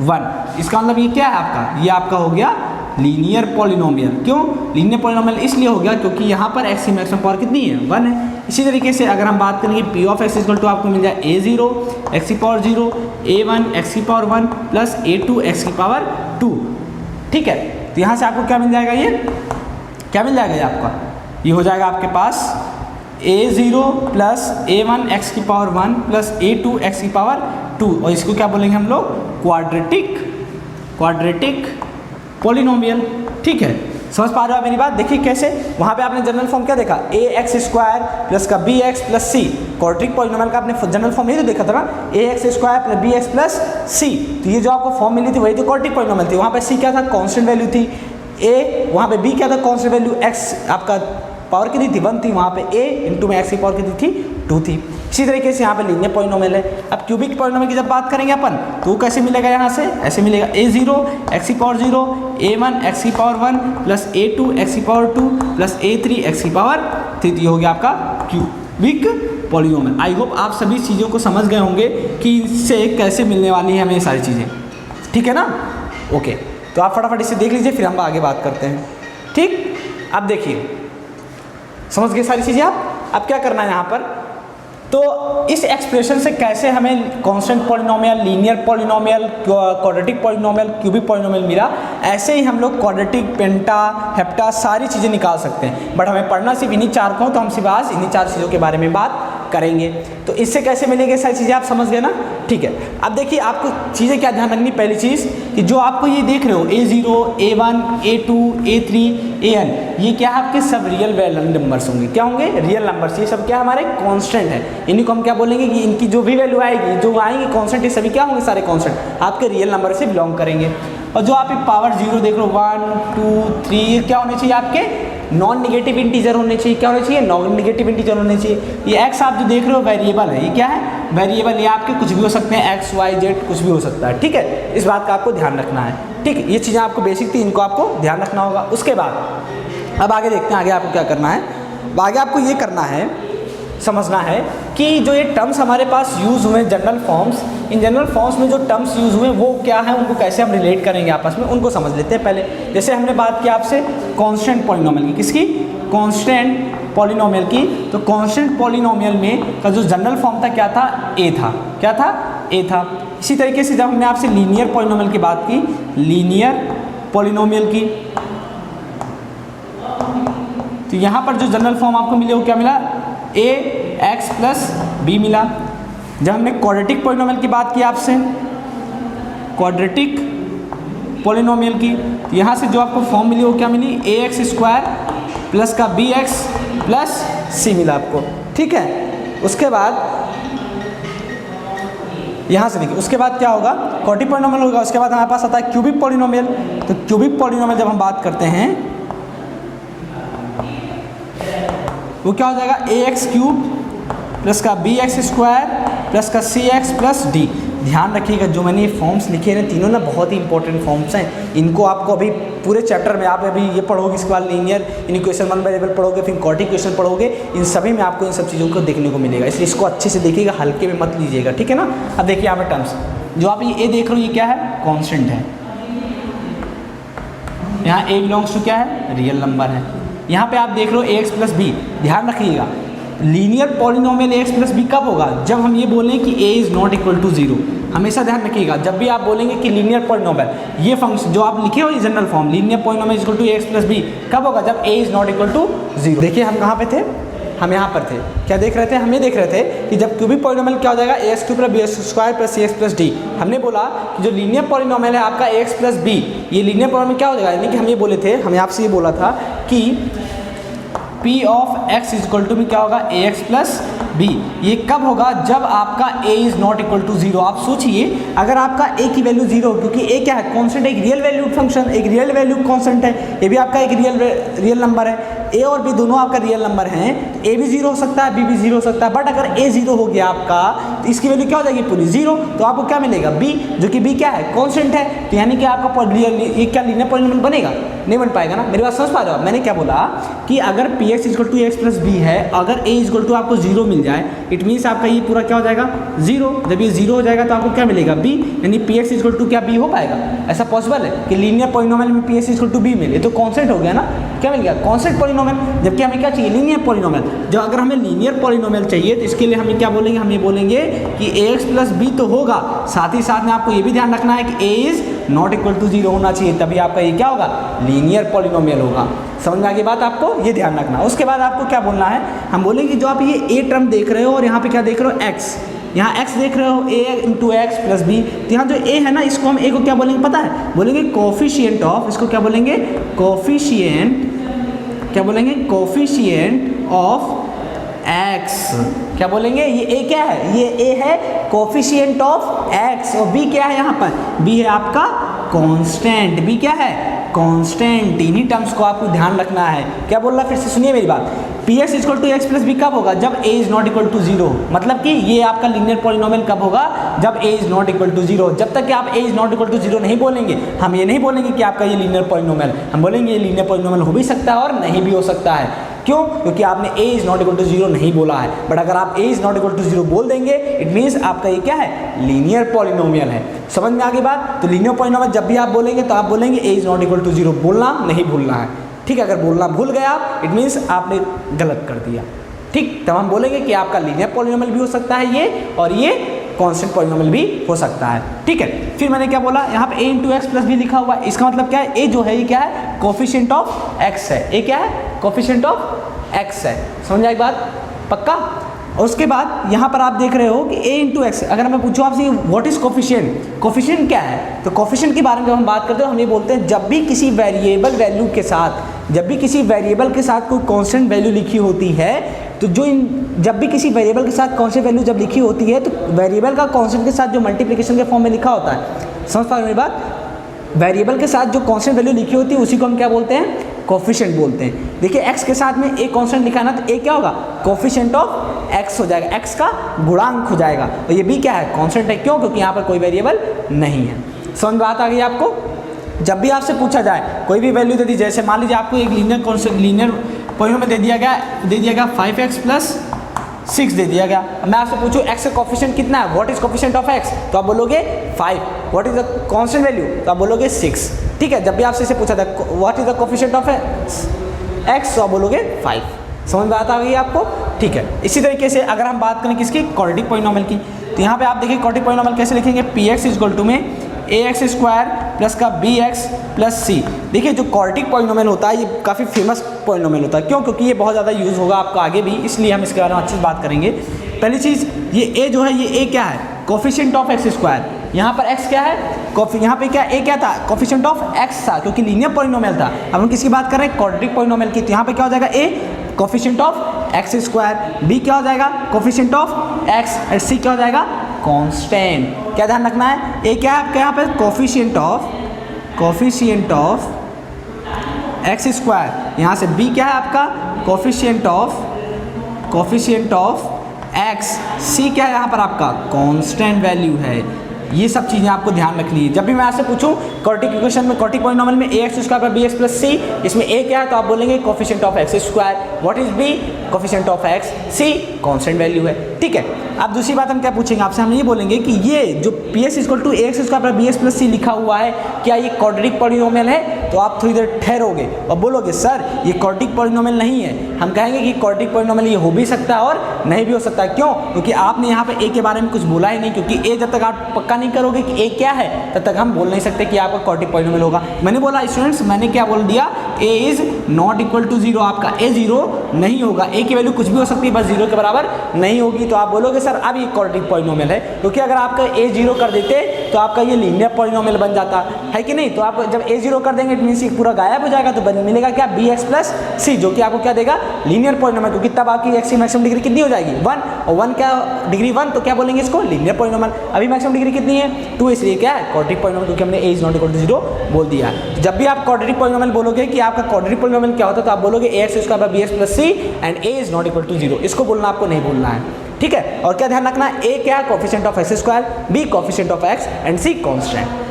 1। इसका मतलब ये क्या है आपका, ये आपका हो गया लीनियर पॉलिनोमियल। क्यों लीनियर पॉलिनोमियल, इसलिए हो गया क्योंकि यहाँ पर x की मैक्सिमम पावर कितनी है, 1 है। इसी तरीके से अगर हम बात करेंगे p of x equal to आपको मिल जाए a0 x की पावर 0 a1 x की पावर 1 प्लस a2 x की पावर 2, ठीक है। तो यहाँ से आपको क्या मिल जाएगा, ये क्या मिल जाएगा, ये आपका ये हो जाएगा आपके पास a0 प्लस a1 x की पावर 1 प्लस a2 x की पावर 2, और इसको क्या बोलेंगे हम लोग, क्वाड्रेटिक पॉलिनोमियल, ठीक है। समझ पा रहे हो मेरी बात। देखिए कैसे, वहाँ पे आपने जनरल फॉर्म क्या देखा, ए एक्स स्क्वायर प्लस का b x plus c. Quadratic polynomial का आपने जनरल फॉर्म यही तो देखा था ना, a x square plus b x plus c. तो ये जो आपको फॉर्म मिली थी वही तो क्वाड्रेटिक पॉलिनोमियल थी। वहाँ पे सी क्या था, कांस्टेंट वैल्यू थी, ए वहाँ पे बी क्या था, कांस्टेंट वैल्यू, एक्स आपका पावर कितनी थी, 1 थी, वहाँ पे a इंटू में एक्स की पावर कितनी थी, 2 थी। इसी तरीके से यहाँ पे लीनियर पॉलिनोमियल है। अब क्यूबिक पॉलिनोमियल की जब बात करेंगे अपन, तो वो कैसे मिलेगा, यहाँ से ऐसे मिलेगा, a0 x की पावर 0 a1 x की पावर 1 प्लस a2 x की पावर 2 प्लस a3 x की पावर 3। ये हो गया आपका क्यूबिक पॉलिनोमियल। आई होप आप सभी चीज़ों को समझ गए होंगे कि इससे कैसे मिलने वाली है हमें ये सारी चीज़ें, ठीक है ना। ओके, तो आप फटाफट इसे देख लीजिए, फिर हम आगे बात करते हैं, ठीक। अब देखिए समझ गए सारी चीज़ें आप। अब क्या करना है यहाँ पर, तो इस एक्सप्रेशन से कैसे हमें constant polynomial, linear polynomial, quadratic polynomial, cubic polynomial मिला, ऐसे ही हम लोग क्वाड्रेटिक, पेंटा, हेप्टा सारी चीज़ें निकाल सकते हैं। बट हमें पढ़ना सिर्फ इन्हीं 4 को, तो हम सिर्फ आज इन्हीं 4 चीज़ों के बारे में बात करेंगे। तो इससे कैसे मिलेंगे सारी चीज़ें, आप समझ गए ना, ठीक है। अब देखिए आपको चीज़ें क्या ध्यान रखनी, पहली चीज़ कि जो आपको ये देख रहे हो a0 a1 a2 a3 an, ये क्या आपके सब रियल नंबर्स होंगे। क्या होंगे, रियल नंबर्स। ये सब क्या हमारे कांस्टेंट है। इन्हीं को हम क्या बोलेंगे कि इनकी जो भी वैल्यू आएगी, जो आएंगे कांस्टेंट, ये सभी क्या होंगे, सारे कांस्टेंट आपके रियल नंबर से बिलोंग करेंगे। और जो आप पावर 0 देख रहे हो, 1 2 3, क्या होने चाहिए आपके, नॉन निगेटिव इंटीजर होने चाहिए। क्या होने चाहिए, नॉन निगेटिव इंटीजर होने चाहिए। ये एक्स आप जो देख रहे हो वेरिएबल है, ये क्या है, वेरिएबल। ये आपके कुछ भी हो सकते हैं, एक्स वाई जेड कुछ भी हो सकता है, ठीक है। इस बात का आपको ध्यान रखना है, ठीक है। ये चीज़ें आपको बेसिक थी, इनको आपको ध्यान रखना होगा। उसके बाद अब आगे देखते हैं, आगे आपको क्या करना है। आगे आपको ये करना है समझना है कि जो ये टर्म्स हमारे पास यूज़ हुए general forms, in general forms में जो टर्म्स यूज़ हुए वो क्या है, उनको कैसे हम रिलेट करेंगे आपस में, उनको समझ लेते हैं पहले। जैसे हमने बात की आपसे कांस्टेंट पॉलिनोमियल की, किसकी, कांस्टेंट पॉलिनोमियल की। तो कांस्टेंट पॉलिनोमियल में का जो जनरल फॉर्म था क्या था, ए था। क्या था, ए था। इसी तरीके से जब हमने आपसे लीनियर पॉलिनोमियल की बात की, लीनियर पॉलिनोमियल की, तो यहाँ पर जो जनरल फॉर्म आपको मिले वो क्या मिला, ए एक्स प्लस बी मिला। जब हमने क्वाड्रेटिक पॉलिनोमियल की बात की आपसे, क्वाड्रेटिक पॉलिनोमियल की, तो यहाँ से जो आपको फॉर्म मिली वो क्या मिली, ए एक्स स्क्वायर प्लस का बी एक्स प्लस सी मिला आपको, ठीक है। उसके बाद यहाँ से देखिए, उसके बाद क्या होगा, क्वाड्रेटिक पॉलिनोमियल होगा। उसके बाद हमारे पास आता है क्यूबिक पॉलिनोमियल। तो क्यूबिक पॉलिनोमियल जब हम बात करते हैं वो क्या हो जाएगा, ए एक्स क्यूब प्लस का बी एक्स स्क्वायर प्लस का सी एक्स प्लस डी। ध्यान रखिएगा जो मैंने ये फॉर्म्स लिखे हैं तीनों ना बहुत ही इंपॉर्टेंट फॉर्म्स हैं। इनको आपको अभी पूरे चैप्टर में आप अभी ये पढ़ोगे, इसके बाद linear equation one by level पढ़ोगे, फिर क्वाड्रेटिक इक्वेशन पढ़ोगे, इन सभी में आपको इन सब चीज़ों को देखने को मिलेगा। इसलिए इसको अच्छे से देखिएगा, हल्के में मत लीजिएगा, ठीक है ना। अब देखिए यहाँ पर टर्म्स जो आप ये देख रहे हो ये क्या है, कॉन्स्टेंट है। यहाँ ए बिलोंग्स टू क्या है, रियल नंबर है। यहाँ पे आप देख रहे हो ए एक्स प्लस बी। ध्यान रखिएगा linear polynomial a x plus b कब होगा, जब हम ये बोलें कि a is not equal to zero. हमेशा ध्यान रखिएगा जब भी आप बोलेंगे कि लीनियर पॉलिनोमियल, ये फंक्शन जो आप लिखे हो ये general form linear polynomial equal to a x plus b कब होगा, जब a is not equal to zero. देखिए हम कहाँ पे थे, हम यहाँ पर थे। क्या देख रहे थे, हम ये देख रहे थे कि जब क्यूबिक पॉलिनोमियल क्या हो जाएगा, a x cube plus b x square plus c x plus d. हमने बोला कि जो लीनियर पॉलिनोमियल है आपका ए एक्स प्लस बी, ये लीनियर पॉलिनोमियल क्या हो जाएगा, यानी कि हम ये बोले थे, हमने आपसे ये बोला था कि P of x is equal to में क्या होगा, ए एक्स प्लस बी। ये कब होगा, जब आपका a is not equal to zero. आप सोचिए अगर आपका a की वैल्यू जीरो, क्योंकि a क्या है, कॉन्स्टेंट, एक रियल वैल्यूड फंक्शन, एक रियल वैल्यू कॉन्स्टेंट है, ये भी आपका एक रियल नंबर है। a और b दोनों आपका रियल नंबर हैं, a भी जीरो हो सकता है, b भी जीरो हो सकता है। बट अगर a जीरो हो गया आपका तो इसकी वैल्यू क्या हो जाएगी, पूरी जीरो। तो आपको क्या मिलेगा, b, जो कि b क्या है, कॉन्स्टेंट है। तो यानी कि आपका ये क्या लीनियर पॉलिनोमियल बनेगा, नहीं बन पाएगा ना। मेरी बात समझ पा रहे हो। मैंने क्या बोला कि अगर p x equal to x plus b है, अगर a इक्वल टू आपको जीरो मिल जाए, इट मीन्स आपका ये पूरा क्या हो जाएगा, जीरो। जब ये जीरो हो जाएगा तो आपको क्या मिलेगा, b, यानी पी एक्स इक्वल टू क्या b हो पाएगा। ऐसा पॉसिबल है कि लीनियर पॉलिनोमियल में p x equal to b मिले, तो कॉन्स्टेंट हो गया ना, क्या मिल गया, कॉन्स्टेंट पॉलिनोमियल। जबकि हमें क्या चाहिए, लीनियर पॉलिनोमियल। जो अगर हमें लीनियर पॉलिनोमियल चाहिए तो इसके लिए हमें क्या बोलेंगे, हम ये बोलेंगे कि ए एक्स प्लस बी तो होगा, साथ ही साथ में आपको ये भी ध्यान रखना है कि a is not equal to zero होना चाहिए, तभी आपका ये क्या होगा, लीनियर पॉलिनोमियल होगा। समझ में आ गई बात, आपको ये ध्यान रखना। उसके बाद आपको क्या बोलना है, हम बोलेंगे जो आप ये ए टर्म देख रहे हो और यहाँ पे क्या देख रहे हो, एक्स, यहाँ x देख रहे हो, a into x plus b. तो यहाँ जो a है ना, इसको हम a को क्या बोलेंगे पता है, बोलेंगे कोफिशिएंट ऑफ, इसको क्या बोलेंगे, कोफिशिएंट, क्या बोलेंगे, कोफिशिएंट ऑफ x। क्या बोलेंगे, ये a क्या है, ये a है कोफिशिएंट ऑफ x, और b क्या है, यहाँ पर b है आपका कांस्टेंट। b क्या है, कांस्टेंट। इन्हीं टर्म्स को आपको ध्यान रखना है। क्या बोल रहा है, फिर से सुनिए मेरी बात। P x equal to x plus b कब होगा, जब a is not equal to zero. मतलब कि ये आपका लीनियर पॉलिनोमियल कब होगा, जब a is not equal to zero. जब तक कि आप a is not equal to zero नहीं बोलेंगे, हम ये नहीं बोलेंगे कि आपका ये लीनियर पॉलिनोमियल, हम बोलेंगे ये लीनियर पॉलिनोमियल हो भी सकता है और नहीं भी हो सकता है। क्यों, क्योंकि आपने a is not equal to zero नहीं बोला है। बट अगर आप a is not equal to zero बोल देंगे, इट मीन्स आपका ये क्या है, लीनियर पॉलिनोमियल है। समझ में आ गई बात। तो लीनियर पॉलिनोमियल जब भी आप बोलेंगे तो आप बोलेंगे a is not equal to zero, बोलना नहीं भूलना है, ठीक है। अगर बोलना भूल गया आप, इट मीन्स आपने गलत कर दिया, ठीक। तब हम बोलेंगे कि आपका लीनियर पॉलिनोमियल भी हो सकता है ये, और ये कांस्टेंट पॉलिनोमियल भी हो सकता है, ठीक है। फिर मैंने क्या बोला, यहाँ पे a into x plus b लिखा हुआ है, इसका मतलब क्या है, a जो है ये क्या है, कोफिशिएंट ऑफ x है। a क्या है, कोफिशिएंट ऑफ x है। समझ आई बात, पक्का। और उसके बाद यहाँ पर आप देख रहे हो कि a इंटू एक्स, अगर मैं पूछूँ आपसे व्हाट इज कोफिशिएंट, कोफिशिएंट क्या है, तो कोफिशिएंट के बारे में जब हम बात करते हैं हम ये बोलते हैं जब भी किसी वेरिएबल वैल्यू के साथ, जब भी किसी वेरिएबल के साथ कोई कांस्टेंट वैल्यू लिखी होती है, तो जो जब भी किसी वेरिएबल के साथ कांस्टेंट वैल्यू जब लिखी होती है, तो वेरिएबल का कांस्टेंट के साथ जो मल्टीप्लिकेशन के फॉर्म में लिखा होता है, समझ पा रहे हो मेरी बात। वेरिएबल के साथ जो कांस्टेंट वैल्यू लिखी होती है उसी को हम क्या बोलते हैं, कोफिशिएंट बोलते हैं। देखिए x के साथ में a कांस्टेंट लिखा है ना, तो a क्या होगा, कोफिशिएंट ऑफ x हो जाएगा, x का गुणांक हो जाएगा। और ये भी क्या है, कांस्टेंट है। क्यों, क्योंकि यहाँ पर कोई वेरिएबल नहीं है। समझ में बात आ गई आपको। जब भी आपसे पूछा जाए कोई भी वैल्यू दे दी, जैसे मान लीजिए आपको एक लीनियर पॉलिनोमियल दे दिया गया 5x प्लस 6 दे दिया गया। मैं आपसे पूछूं x का कोफिशिएंट कितना है, what is coefficient of x, तो आप बोलोगे 5। What is the constant value, तो आप बोलोगे 6। ठीक है, जब भी आपसे इसे पूछा था what is the coefficient of x, तो आप बोलोगे 5। समझ में बात आ गई आपको? ठीक है। इसी तरीके से अगर हम बात करें किसकी, क्वाड्रेटिक पॉलिनोमियल की, तो यहाँ पे आप देखिए क्वाड्रेटिक पॉलिनोमियल कैसे लिखेंगे, px इक्वल टू में ax स्क्वायर प्लस का bx प्लस c। देखिए जो क्वाड्रेटिक पॉलिनोमियल होता है ये काफ़ी फेमस पॉलिनोमियल होता है, क्यों? क्योंकि ये बहुत ज़्यादा यूज़ होगा आपका आगे भी, इसलिए हम इसके बारे में अच्छे से बात करेंगे। पहली चीज़, ये a जो है, ये a क्या है, कोफिशिएंट ऑफ x स्क्वायर। यहाँ पर x क्या है, यहाँ पे क्या a क्या था, कोफिशिएंट ऑफ x था, क्योंकि लीनियर पॉलिनोमियल था। अब हम किसकी बात कर रहे हैं, क्वाड्रेटिक पॉलिनोमियल की। तो यहाँ पे क्या हो जाएगा, a coefficient of x square, b क्या हो जाएगा, कोफिशिएंट ऑफ x, और c क्या हो जाएगा, कांस्टेंट। क्या ध्यान रखना है, a क्या है आपका यहाँ पे, कोफिशिएंट ऑफ x स्क्वायर, यहाँ से b क्या है आपका, कोफिशिएंट ऑफ x, c क्या है यहाँ पर आपका, कांस्टेंट वैल्यू है। ये सब चीज़ें आपको ध्यान रखनी है। जब भी मैं आपसे पूछूं क्वाड्रेटिक इक्वेशन में, क्वाड्रेटिक पॉलिनोमियल में ax square plus bx plus c, इसमें a क्या है, तो आप बोलेंगे coefficient of x square, what is b, coefficient of x, c constant value है। ठीक है, अब दूसरी बात हम क्या पूछेंगे आपसे, हम ये बोलेंगे कि ये जो px equal to ax square plus bx plus c लिखा हुआ है, क्या ये क्वाड्रेटिक पॉलिनोमियल है? तो आप थोड़ी देर ठहरोगे और बोलोगे सर ये क्वाड्रेटिक पॉलिनोमियल नहीं है। हम कहेंगे कि क्वाड्रेटिक पॉलिनोमियल ये हो भी सकता है और नहीं भी हो सकता है। क्यों? क्योंकि आपने यहाँ पे a के बारे में कुछ बोला ही नहीं, क्योंकि a जब तक आप पक्का नहीं करोगे कि a क्या है तब तक हम बोल नहीं सकते कि आपका क्वाड्रेटिक पॉलिनोमियल होगा। मैंने बोला स्टूडेंट्स, मैंने क्या बोल दिया, a is not equal to 0, आपका a 0 नहीं होगा। a की वैल्यू कुछ भी हो सकती है, बस 0 के बराबर नहीं होगी। तो आप बोलोगे सर अब ये क्वाड्रेटिक पॉलिनोमियल है, क्योंकि अगर आपका a 0 कर देते तो आपका ये लीनियर पॉलिनोमियल बन जाता है कि नहीं। तो आप जब a 0 कर देंगे इट मीन्स ये पूरा गायब हो जाएगा, तो मिलेगा क्या, bx प्लस c, जो कि आपको क्या देगा, लीनियर पॉलिनोमियल, क्योंकि तब आपकी x की मैक्सिमम डिग्री कितनी हो जाएगी, 1, और 1 क्या डिग्री 1, तो क्या बोलेंगे इसको, लीनियर पॉलिनोमियल। अभी मैक्सिमम डिग्री कितनी है, 2, इसलिए क्या है, क्वाड्रेटिक पॉलिनोमियल, क्योंकि हमने a is not equal to 0 बोल दिया है। तो जब भी आप क्वाड्रेटिक पॉलिनोमियल बोलोगे कि आपका क्वाड्रेटिक पॉलिनोमियल क्या होता है, तो आप बोलोगे ax square plus bx plus c and a is not equal to 0। इसको बोलना आपको नहीं बोलना है। ठीक है, और क्या ध्यान रखना है, a क्या है, coefficient of x square, b coefficient of x and c constant.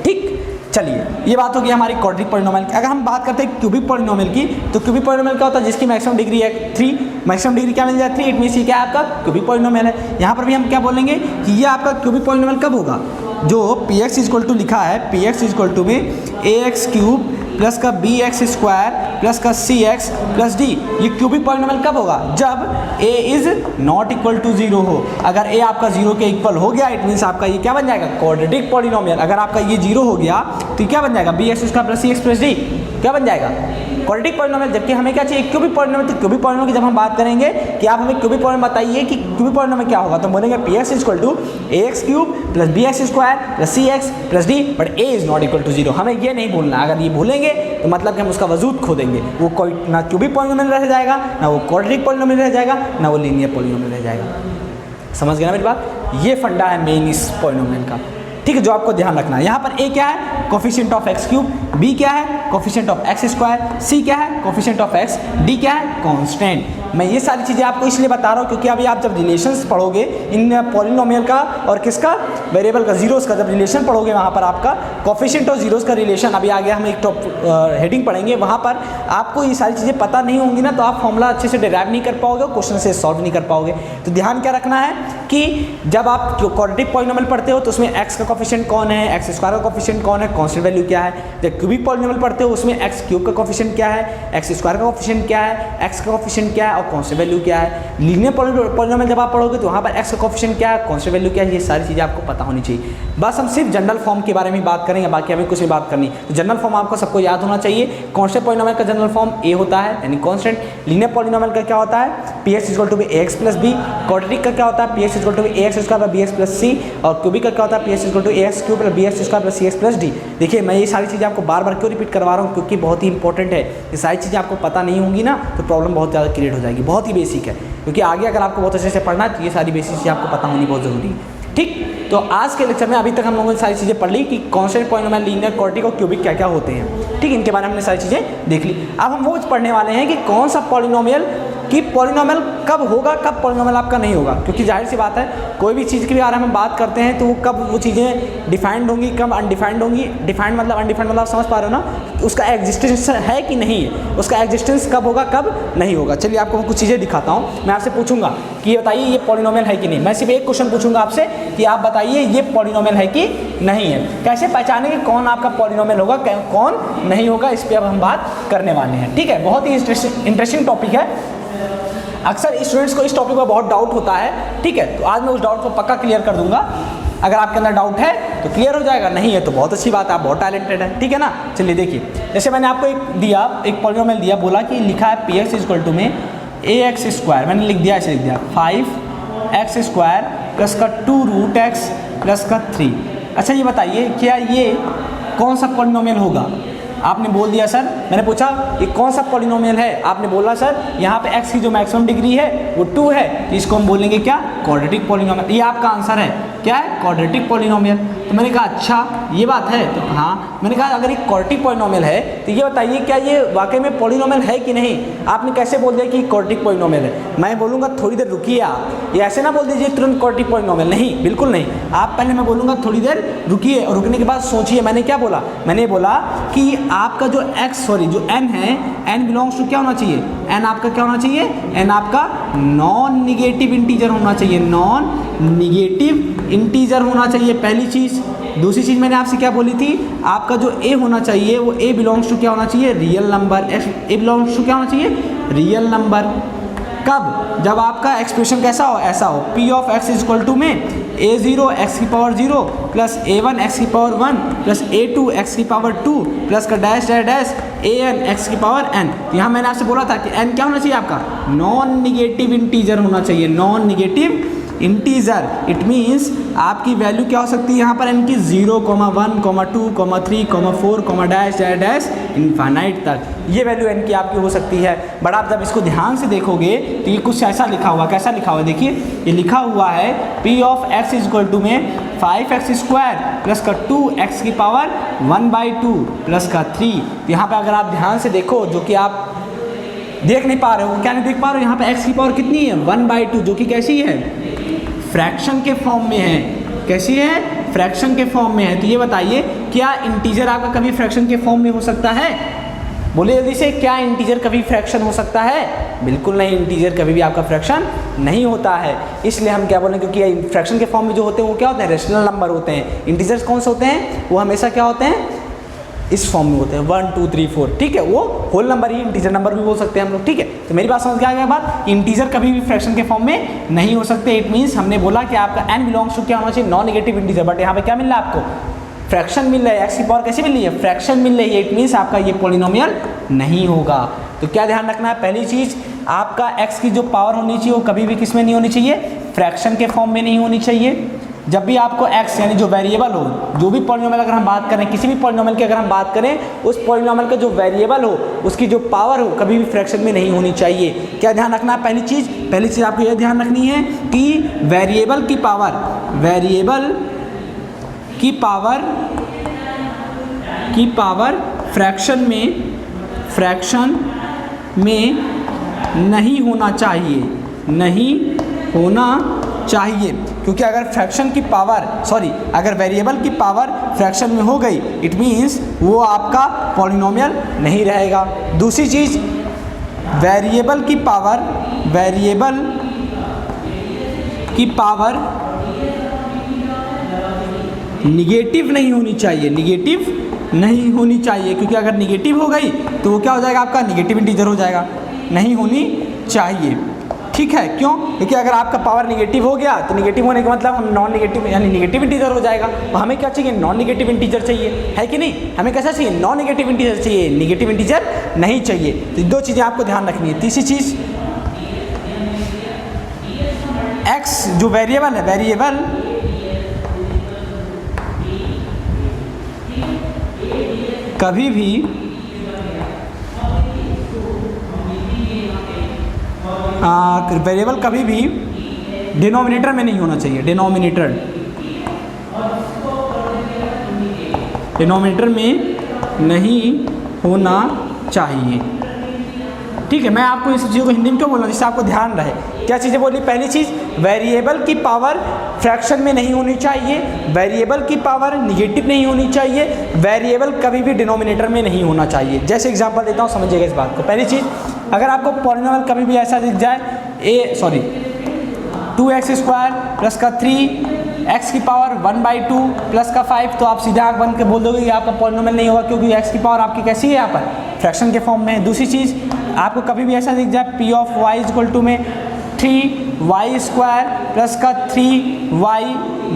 ठीक, चलिए ये बात होगी हमारी क्वाड्रेटिक पॉलिनोमियल की। अगर हम बात करते हैं क्यूबिक पॉलिनोमियल की, तो क्यूबिक पॉलिनोमियल क्या होता है, जिसकी मैक्सिमम डिग्री है 3, मैक्सिमम डिग्री क्या मिल जाए 3, इट मीन्स ये क्या है आपका क्यूबिक पॉलिनोमियल है। यहाँ पर भी हम क्या बोलेंगे कि ये आपका क्यूबिक पॉलिनोमियल कब होगा, जो px इक्वल टू लिखा है, px इक्वल टू में ax क्यूब प्लस का bx स्क्वायर प्लस का cx प्लस d, ये क्यूबिक पॉलिनोमियल कब होगा, जब a is not equal to 0 हो। अगर a आपका 0 के इक्वल हो गया इट मीन्स आपका ये क्या बन जाएगा, क्वाड्रेटिक पॉलिनोमियल। अगर आपका ये 0 हो गया तो क्या बन जाएगा, bx square plus cx plus d क्या बन जाएगा, क्वाड्रेटिक पॉलिनोमियल। जबकि हमें क्या चाहिए, क्यूबिक पॉलिनोमियल। तो क्यूबिक पॉलिनोमियल की जब हम बात करेंगे कि आप हमें क्यूबिक पॉलिनोमियल बताइए कि क्यूबिक पॉलिनोमियल क्या होगा, तो बोलेंगे px equal to ax cube plus bx square plus cx plus d, but a is not equal to 0। हमें ये नहीं भूलना, अगर ये भूलेंगे तो मतलब कि हम उसका वजूद खो देंगे। वो कोई ना क्यूबिक पॉलिनोमियल रह जाएगा, ना वो क्वाड्रेटिक पॉलिनोमियल रह जाएगा, ना वो लीनियर पॉलिनोमियल रह जाएगा। समझ गए ना मेरी बात? ये फंडा है मेन इस पॉलिनोमियल का। ठीक है, जो आपको ध्यान रखना है, यहाँ पर a क्या है, coefficient of x cube, b क्या है, coefficient of x square, c क्या है, कोफिशिएंट ऑफ x, d क्या है, कांस्टेंट। मैं ये सारी चीज़ें आपको इसलिए बता रहा हूँ क्योंकि अभी आप जब रिलेशंस पढ़ोगे इन पॉलिनोमियल का और किसका, वेरिएबल का, जीरोस का, जब रिलेशन पढ़ोगे वहाँ पर आपका कोफिशिएंट और जीरोस का रिलेशन, अभी आगे हम एक टॉप हेडिंग पढ़ेंगे, वहाँ पर आपको ये सारी चीज़ें पता नहीं होंगी ना, तो आप फॉर्मूला अच्छे से डिराइव नहीं कर पाओगे, क्वेश्चन से सॉल्व नहीं कर पाओगे। तो ध्यान क्या रखना है कि जब आप क्वाड्रेटिक पॉलिनोमियल पढ़ते हो तो उसमें x का कोफिशिएंट कौन है, x स्क्वायर का कोफिशिएंट कौन है, कांस्टेंट वैल्यू क्या है। जब क्यूबिक पॉलिनोमियल पढ़ते हो उसमें x क्यूब का कोफिशिएंट क्या है, x स्क्वायर का कोफिशिएंट क्या है, x का कोफिशिएंट क्या है और कांस्टेंट वैल्यू क्या है। लीनियर पॉलिनोमियल जब आप पढ़ोगे तो वहाँ पर x का कोफिशिएंट क्या है, कांस्टेंट वैल्यू क्या है, ये सारी चीज़ें आपको पता होनी चाहिए। बस हम सिर्फ जनरल फॉर्म के बारे में बात करेंगे, बाकी हमें कुछ भी बात करनी। तो जनरल फॉर्म आपको सबको याद होना चाहिए। कांस्टेंट पॉलिनोमियल का जनरल फॉर्म a होता है यानी कांस्टेंट। लीनियर पॉलिनोमियल का क्या होता है, px equal to ax plus b। Quadratic का क्या होता है, px equal to ax square plus bx plus c। और क्यूबिक का क्या होता है, px equal to ax cube plus bx square plus cx plus d। देखिए मैं ये सारी चीज़ें आपको बार बार क्यों रिपीट करवा रहा हूँ, क्योंकि बहुत ही इंपॉर्टेंट है। ये सारी चीज़ें आपको पता नहीं होंगी ना तो प्रॉब्लम बहुत ज़्यादा क्रिएट हो जाएगी। बहुत ही बेसिक है, क्योंकि आगे अगर आपको बहुत अच्छे से पढ़ना है तो ये सारी बेसिक चीज़ें आपको पता होनी बहुत ज़रूरी है। ठीक, तो आज के लेक्चर में अभी तक हम लोगों ने सारी चीज़ें पढ़ ली कि कांस्टेंट पॉलिनोमियल, लीनियर, क्वाड्रेटिक और क्यूबिक क्या क्या होते हैं, ठीक है, इनके बारे में हमने सारी चीज़ें देख ली। अब हम वो पढ़ने वाले हैं कि कौन सा पॉलिनोमियल कि पॉलिनोमियल कब होगा, कब पॉलिनोमियल आपका नहीं होगा, क्योंकि जाहिर सी बात है कोई भी चीज़ के बारे में हम बात करते हैं तो वो कब वो चीज़ें डिफाइंड होंगी, कब अनडिफाइंड होंगी। डिफाइंड मतलब अनडिफाइंड मतलब आप समझ पा रहे हो ना, उसका एग्जिस्टेंस है कि नहीं है, उसका एग्जिस्टेंस कब होगा कब नहीं होगा। चलिए आपको मैं कुछ चीज़ें दिखाता हूँ। मैं आपसे पूछूंगा कि ये बताइए ये पॉलिनोमियल है कि नहीं। मैं सिर्फ एक क्वेश्चन पूछूंगा आपसे कि आप बताइए ये पॉलिनोमियल है कि नहीं है। कैसे पहचाने कि कौन आपका पॉलिनोमियल होगा कौन नहीं होगा, इस पर अब हम बात करने वाले हैं, ठीक है। बहुत ही इंटरेस्टिंग टॉपिक है। अक्सर स्टूडेंट्स को इस टॉपिक पर बहुत डाउट होता है, ठीक है, तो आज मैं उस डाउट को पक्का क्लियर कर दूंगा। अगर आपके अंदर डाउट है तो क्लियर हो जाएगा, नहीं है तो बहुत अच्छी बात है, आप बहुत टैलेंटेड है, ठीक है ना। चलिए देखिए, जैसे मैंने आपको एक पॉलिनोमियल दिया, बोला कि लिखा है px इक्वल टू में ax², मैंने लिख दिया, ऐसे लिख दिया 5x² प्लस का 2 रूट x प्लस का 3। अच्छा ये बताइए क्या ये कौन सा पॉलिनोमियल होगा। आपने बोल दिया सर, मैंने पूछा ये कौन सा पॉलिनोमियल है, आपने बोला सर यहाँ पे x की जो मैक्सिमम डिग्री है वो 2 है, तो इसको हम बोलेंगे क्या, क्वाड्रेटिक पॉलिनोमियल। ये आपका आंसर है, क्या है, क्वाड्रेटिक पॉलिनोमियल। तो मैंने कहा अच्छा ये बात है, तो हाँ, मैंने कहा अगर ये क्वाड्रेटिक पॉलिनोमियल है तो ये बताइए क्या ये वाकई में पॉलिनोमियल है कि नहीं। आपने कैसे बोल दिया कि क्वाड्रेटिक पॉलिनोमियल है। मैं बोलूँगा थोड़ी देर रुकिए आप, ये ऐसे ना बोल दीजिए तुरंत क्वाड्रेटिक पॉलिनोमियल, नहीं, बिल्कुल नहीं। आप पहले मैं बोलूँगा थोड़ी देर रुकिए, और रुकने के बाद सोचिए मैंने क्या बोला। मैंने बोला कि आपका जो जो n है, n बिलोंग्स टू क्या होना चाहिए, n आपका क्या होना चाहिए, n आपका नॉन निगेटिव इंटीजर होना चाहिए, नॉन निगेटिव इंटीजर होना चाहिए, पहली चीज़। दूसरी चीज़ मैंने आपसे क्या बोली थी, आपका जो a होना चाहिए वो a बिलोंग्स टू क्या होना चाहिए, real number. a belongs to क्या होना चाहिए, रियल नंबर। कब, जब आपका एक्सप्रेशन कैसा हो, ऐसा हो, p of x is equal to में a0 x की पावर 0 प्लस a1 x की पावर 1 प्लस a2 x की पावर 2 प्लस का dash dash dash an x की पावर n। तो यहाँ मैंने आपसे बोला था कि n क्या होना चाहिए आपका, नॉन निगेटिव इंटीजर होना चाहिए, non negative integer. It means आपकी वैल्यू क्या हो सकती है यहाँ पर n की 0, 1, 2, 3, 4, डैश डैश डैश इनफाइनाइट तक, ये वैल्यू n की आपकी हो सकती है। बट आप जब इसको ध्यान से देखोगे तो ये कुछ ऐसा लिखा हुआ, कैसा लिखा हुआ, देखिए ये लिखा हुआ है p of x is equal to में 5x² प्लस का 2x की पावर 1/2 प्लस का 3। यहाँ पे अगर आप ध्यान से देखो, जो कि आप देख नहीं पा रहे हो, क्या नहीं देख पा रहे हो, यहाँ पे x की पावर कितनी है, 1/2, जो कि कैसी है, फ्रैक्शन के फॉर्म में है। कैसी है, फ्रैक्शन के फॉर्म में है। तो ये बताइए क्या इंटीजर आपका कभी फ्रैक्शन के फॉर्म में हो सकता है, बोलिए जल्दी से, क्या इंटीजर कभी फ्रैक्शन हो सकता है, बिल्कुल नहीं, इंटीजर कभी भी आपका फ्रैक्शन नहीं होता है। इसलिए हम क्या बोलें, क्योंकि फ्रैक्शन के फॉर्म में जो होते हैं वो क्या होते हैं, रेशनल नंबर होते हैं। इंटीजर्स कौन से होते हैं, वो हमेशा क्या होते हैं, इस फॉर्म में होते हैं, 1, 2, 3, 4, ठीक है, वो होल नंबर ही इंटीजर नंबर भी बोल सकते हैं हम लोग, ठीक है। तो मेरी बात समझ के आ गया बात, इंटीजर कभी भी फ्रैक्शन के फॉर्म में नहीं हो सकते। इट मीन्स हमने बोला कि आपका n बिलोंग्स टू क्या होना चाहिए, नॉन नेगेटिव इंटीजर। बट यहाँ पे क्या मिल रहा है आपको, फ्रैक्शन मिल रहा है, x की पावर कैसे मिल रही है, फ्रैक्शन मिल रही है। इट मीन्स आपका ये पॉलिनोमियल नहीं होगा। तो क्या ध्यान रखना है, पहली चीज़ आपका x की जो पावर होनी चाहिए वो कभी भी किस में नहीं होनी चाहिए, फ्रैक्शन के फॉर्म में नहीं होनी चाहिए। जब भी आपको x यानी जो वेरिएबल हो, जो भी पॉलिनोमियल अगर हम बात करें, किसी भी पॉलिनोमियल की अगर हम बात करें, उस पॉलिनोमियल का जो वेरिएबल हो, उसकी जो पावर हो, कभी भी फ्रैक्शन में नहीं होनी चाहिए। क्या ध्यान रखना है, पहली चीज़ आपको यह ध्यान रखनी है कि वेरिएबल की पावर फ्रैक्शन में नहीं होना चाहिए, क्योंकि अगर अगर वेरिएबल की पावर फ्रैक्शन में हो गई, इट मीन्स वो आपका पॉलिनोमियल नहीं रहेगा। दूसरी चीज़, वेरिएबल की पावर निगेटिव नहीं होनी चाहिए, क्योंकि अगर निगेटिव हो गई तो वो क्या हो जाएगा, आपका निगेटिव इंटीजर हो जाएगा, नहीं होनी चाहिए, ठीक है। क्यों, क्योंकि अगर आपका पावर निगेटिव हो गया तो निगेटिव होने का मतलब हम नॉन निगेटिव यानी निगेटिव इंटीजर हो जाएगा। तो हमें क्या चाहिए, नॉन निगेटिव इंटीजर चाहिए, है कि नहीं, हमें कैसा चाहिए, नॉन निगेटिव इंटीजर चाहिए, निगेटिव इंटीजर नहीं चाहिए। तो दो चीज़ें आपको ध्यान रखनी है। तीसरी चीज़, x जो वेरिएबल है, वेरिएबल कभी भी डिनोमिनेटर में नहीं होना चाहिए, डिनोमिनेटर में नहीं होना चाहिए। ठीक है, मैं आपको इस चीज़ों को हिंदी में क्यों बोल रहा हूँ, जिससे आपको ध्यान रहे। क्या चीज़ें बोली? पहली चीज़, वेरिएबल की पावर फ्रैक्शन में नहीं होनी चाहिए, वेरिएबल की पावर निगेटिव नहीं होनी चाहिए, वेरिएबल कभी भी डिनोमिनेटर में नहीं होना चाहिए। जैसे एग्जांपल देता हूँ, समझिएगा इस बात को। पहली चीज़, अगर आपको पॉलिनोमियल कभी भी ऐसा दिख जाए 2x² प्लस का 3 x की पावर 1/2 प्लस का 5, तो आप सीधा आंख बंद के बोल दोगे कि आपका पॉलिनोमियल नहीं होगा, क्योंकि x की पावर आपकी कैसी है यहाँ पर, फ्रैक्शन के फॉर्म में है। दूसरी चीज़, आपको कभी भी ऐसा दिख जाए P of y equal to में 3y² प्लस का 3y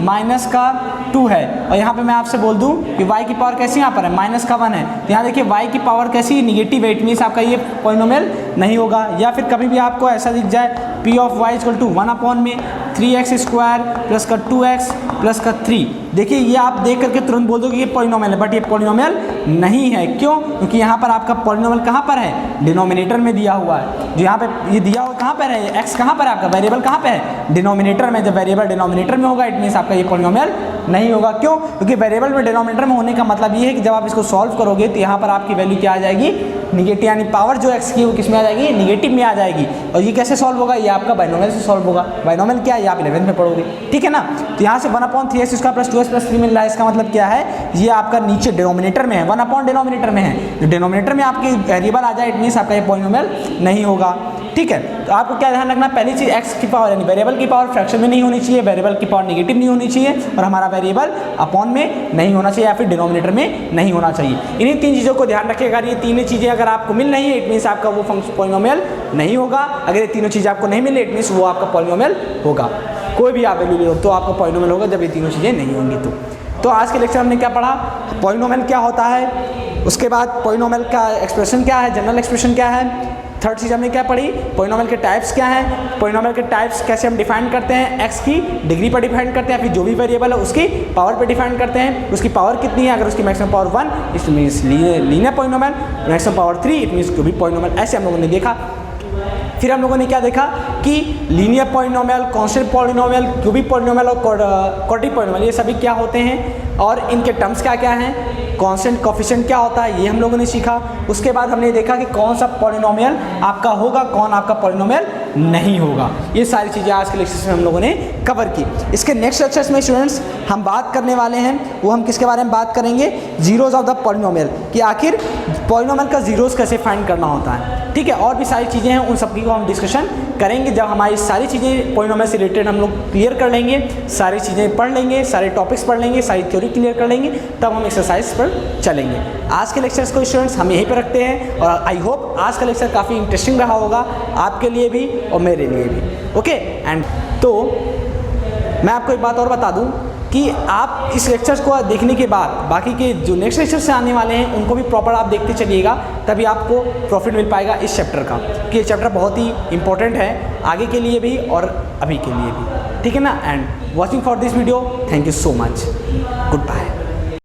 माइनस का 2 है, और यहाँ पे मैं आपसे बोल दूँ कि y की पावर कैसी यहाँ पर है, माइनस का 1 है, तो यहाँ देखिए y की पावर कैसी, निगेटिव है, इट मीन्स आपका ये पॉलिनोमियल नहीं होगा। या फिर कभी भी आपको ऐसा दिख जाए P of y equal to 1 में 3x² प्लस का 2x प्लस का 3, देखिए ये आप देख करके तुरंत बोल दो कि ये पॉलिनोमियल है, बट ये पॉलिनोमियल नहीं है। क्यों? क्योंकि यहाँ पर आपका पॉलिनोमियल कहाँ पर है, डिनोमिनेटर में दिया हुआ है। जो यहाँ पे ये दिया हुआ कहाँ पर है, x कहाँ पर है, आपका वेरिएबल कहाँ पे है, डिनोमिनेटर में। जब वेरिएबल डिनोमिनेटर में होगा, इट मीन्स आपका ये पॉलिनोमियल नहीं होगा। क्यों? क्योंकि वेरिएबल में डिनोमिनेटर में होने का मतलब ये है कि जब आप इसको सॉल्व करोगे तो यहाँ पर आपकी वैल्यू क्या आ जाएगी, निगेटिव, यानी पावर जो x की वो किस में आ जाएगी, निगेटिव में आ जाएगी। और ये कैसे सॉल्व होगा, ये आपका बाइनोमियल से सॉल्व होगा। बाइनोमियल क्या है, ये आप 11th में पढ़ोगे, ठीक है ना। तो यहाँ से 1/3x² प्लस 2x प्लस 3 मिल रहा है, इसका मतलब क्या है, ये आपका नीचे डिनोमिनेटर में है, 1 डिनोमिनेटर में है। जो डिनोमिनेटर में आपकी वेरिएबल आ जाए, इट मीन्स आपका ये पॉलिनोमियल नहीं होगा। ठीक है, तो आपको क्या ध्यान रखना, पहली चीज़ x की पावर यानी वेरिएबल की पावर फ्रैक्शन में नहीं होनी चाहिए, वेरिएबल की पावर नेगेटिव नहीं होनी चाहिए, और हमारा वेरिएबल अपॉन में नहीं होना चाहिए या फिर डिनोमिनेटर में नहीं होना चाहिए। इन्हीं 3 चीज़ों को ध्यान रखिएगा। ये तीनों चीज़ें अगर आपको मिल रही है, इट मीन्स आपका वो फंक्शन पॉलिनोमियल नहीं होगा। अगर ये तीनों चीज़ें आपको नहीं मिले, इट मीन्स वो आपका पॉलिनोमियल होगा। कोई भी आप वैल्यू ले लो तो आपका पॉलिनोमियल होगा, जब ये तीनों चीज़ें नहीं होंगी। तो आज के लेक्चर हमने क्या पढ़ा, पॉलिनोमियल क्या होता है, उसके बाद पॉलिनोमियल का एक्सप्रेशन क्या है, जनरल एक्सप्रेशन क्या है। थर्ड चीज़ हमने क्या पढ़ी, पॉलिनोमियल के टाइप्स क्या हैं, पॉलिनोमियल के टाइप्स कैसे हम डिफाइन करते हैं, x की डिग्री पर डिफाइन करते हैं, फिर जो भी वेरिएबल है उसकी पावर पर डिफाइन करते हैं, उसकी पावर कितनी है, अगर उसकी maximum power 1 it means linear polynomial, maximum power 3 it means जो भी पॉलिनोमियल। ऐसे हम लोगों ने देखा। फिर हम लोगों ने क्या देखा कि linear polynomial, constant polynomial, cubic polynomial और क्वाड्रेटिक पॉलिनोमियल, ये सभी क्या होते हैं और इनके टर्म्स क्या क्या हैं, कांस्टेंट कोफिशिएंट क्या होता है, ये हम लोगों ने सीखा। उसके बाद हमने देखा कि कौन सा पॉलिनोमियल आपका होगा, कौन आपका पॉलिनोमियल नहीं होगा। ये सारी चीज़ें आज के लेक्चर में हम लोगों ने कवर की। इसके नेक्स्ट लेक्चर्स में स्टूडेंट्स हम बात करने वाले हैं, वो हम किसके बारे में बात करेंगे, जीरोज ऑफ द पॉलिनोमियल, कि आखिर पॉलिनोमियल का जीरोज कैसे फाइंड करना होता है। ठीक है, और भी सारी चीज़ें हैं, उन सबकी को हम डिस्कशन करेंगे। जब हमारी सारी चीज़ें पॉलिनोमियल से रिलेटेड हम लोग क्लियर कर लेंगे, सारी चीज़ें पढ़ लेंगे, सारे टॉपिक्स पढ़ लेंगे, सारी थ्योरी क्लियर कर लेंगे, तब हम एक्सरसाइज पर चलेंगे। आज के लेक्चर्स को स्टूडेंट्स हम यहीं पर रखते हैं, और आई होप आज का लेक्चर काफ़ी इंटरेस्टिंग रहा होगा आपके लिए भी और मेरे लिए भी। ओके, एंड तो मैं आपको एक बात और बता दूं कि आप इस लेक्चर्स को देखने के बाद बाकी के जो नेक्स्ट लेक्चर से आने वाले हैं उनको भी प्रॉपर आप देखते चलिएगा, तभी आपको प्रॉफिट मिल पाएगा इस चैप्टर का, कि ये चैप्टर बहुत ही इंपॉर्टेंट है आगे के लिए भी और अभी के लिए भी। ठीक है ना, and watching for this video, thank you so much, good bye.